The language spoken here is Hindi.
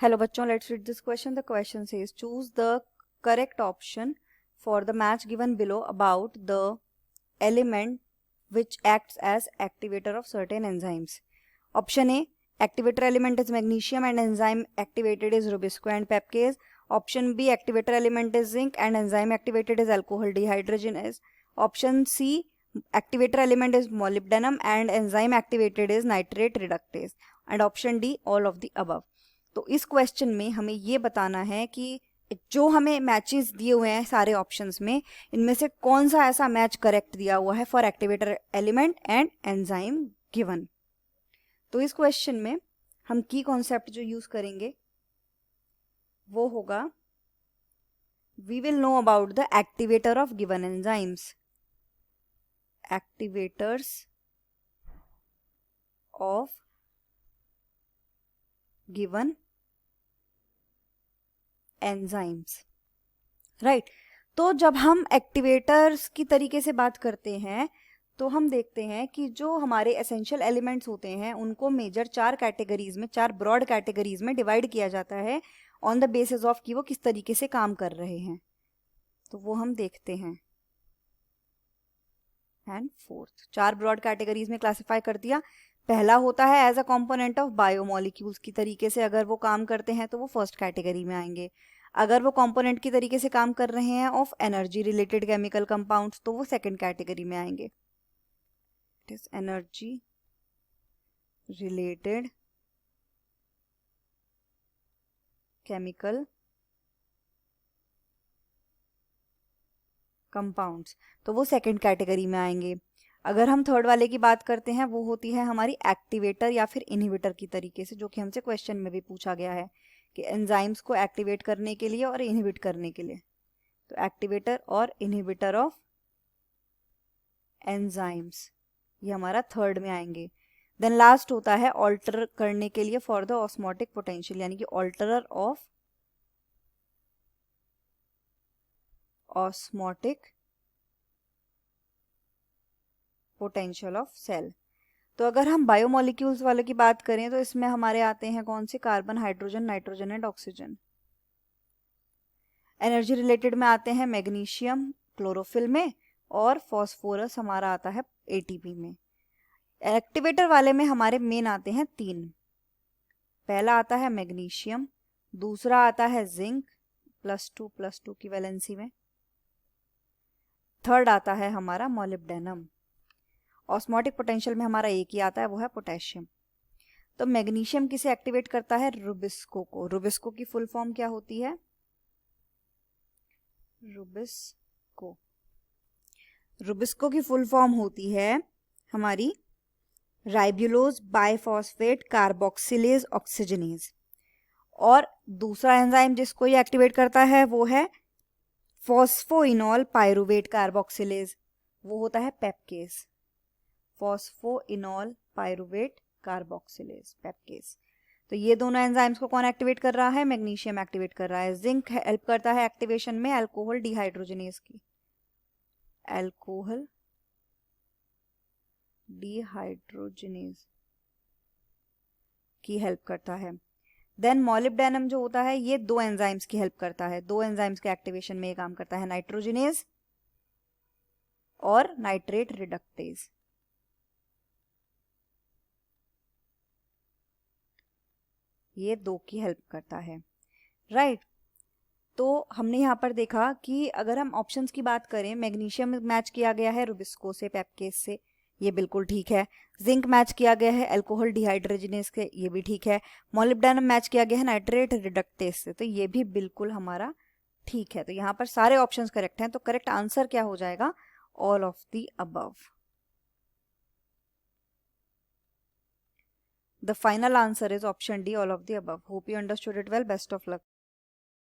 Hello बच्चों, let's read this question. The question says choose the correct option for the match given below about the element which acts as activator of certain enzymes. Option A, activator element is magnesium and enzyme activated is Rubisco and peptidase. Option B, activator element is zinc and enzyme activated is alcohol dehydrogenase. Option C, activator element is molybdenum and enzyme activated is nitrate reductase. And option D, all of the above. तो इस क्वेश्चन में हमें ये बताना है कि जो हमें मैचेस दिए हुए हैं सारे ऑप्शंस में, इनमें से कौन सा ऐसा मैच करेक्ट दिया हुआ है for activator element and enzyme given. तो इस क्वेश्चन में हम की कॉन्सेप्ट जो यूज करेंगे वो होगा we will know about the activator of given enzymes. Activators of given enzymes, right. तो जब हम एक्टिवेटर्स की तरीके से बात करते हैं तो हम देखते हैं कि जो हमारे एसेंशियल एलिमेंट्स होते हैं उनको मेजर 4 कैटेगरीज में, 4 ब्रॉड कैटेगरीज में डिवाइड किया जाता है ऑन द बेसिस ऑफ कि वो किस तरीके से काम कर रहे हैं। तो वो हम देखते हैं। एंड फोर्थ, 4 ब्रॉड कैटेगरीज में क्लासिफाई कर दिया। पहला होता है as a component of biomolecules की तरीके से अगर वो काम करते हैं तो वो फर्स्ट कैटेगरी में आएंगे। अगर वो कंपोनेंट की तरीके से काम कर रहे हैं of energy related chemical compounds तो वो सेकंड कैटेगरी में आएंगे। It is energy related chemical compounds, तो वो सेकंड कैटेगरी में आएंगे। अगर हम थर्ड वाले की बात करते हैं वो होती है हमारी एक्टिवेटर या फिर इनहिबिटर की तरीके से, जो कि हमसे क्वेश्चन में भी पूछा गया है कि एंजाइम्स को एक्टिवेट करने के लिए और इनहिबिट करने के लिए। तो एक्टिवेटर और इनहिबिटर ऑफ एंजाइम्स ये हमारा थर्ड में आएंगे। देन लास्ट होता है ऑल्टर करने के लिए फॉर द ऑस्मोटिक पोटेंशियल, यानी कि alter of osmotic potential of cell. तो अगर हम बायोमोलिक्यूल्स वाले की बात करें तो इसमें हमारे आते हैं कौन से, carbon, hydrogen, nitrogen and oxygen. Energy related में आते हैं मैग्नीशियम क्लोरोफिल में, और फॉस्फोरस हमारा आता है एटीपी में। एक्टिवेटर वाले में हमारे मेन आते हैं 3। पहला आता है मैग्नीशियम, दूसरा आता है जिंक +2 की वैलेंसी में, थर्ड आता है हमारा मोलिब्डेनम। ऑस्मोटिक पोटेंशियल में हमारा एक ही आता है, वो है पोटेशियम। तो मैग्नीशियम किसे एक्टिवेट करता है, रुबिस्को को। रुबिस्को की फुल फॉर्म क्या होती है, रुबिस्को। रुबिस्को की फुल फॉर्म होती है हमारी राइबुलोज बाइफॉस्फेट कार्बोक्सिलेज ऑक्सीजनेज। और दूसरा एंजाइम जिसको ये एक्टिवेट करता है वो है फॉस्फोइनॉल पायरुवेट कार्बोक्सिलेज, वो होता है PEPcase. Phosphoenol pyruvate carboxylase, PEPcase. तो ये दोनों एंजाइम्स को कौन एक्टिवेट कर रहा है, मैग्नीशियम एक्टिवेट कर रहा है। जिंक हेल्प करता है एक्टिवेशन में अल्कोहल डिहाइड्रोजनेज की, अल्कोहल डिहाइड्रोजनेज की हेल्प करता है। देन मोलिब्डेनम जो होता है ये 2 एंजाइम्स की हेल्प करता है, 2 एंजाइम्स के एक्टिवेशन में ये काम करता है, नाइट्रोजनेज और नाइट्रेट रिडक्टेज। ये 2 की हेल्प करता है, राइट। तो हमने यहाँ पर देखा कि अगर हम ऑप्शंस की बात करें, मैग्नीशियम मैच किया गया है रुबिस्को से, पेप्केस से, ये बिल्कुल ठीक है। जिंक मैच किया गया है अल्कोहल डिहाइड्रोजनेज के, ये भी ठीक है। मोलिब्डेनम मैच किया गया है नाइट्रेट रिडक्टेज से, तो ये भी बिल्कुल हमारा ठीक है। तो यहाँ पर सारे ऑप्शंस करेक्ट हैं। तो करेक्ट आंसर क्या हो जाएगा, all of the above. The final answer is option D, all of the above. Hope you understood it well. Best of luck.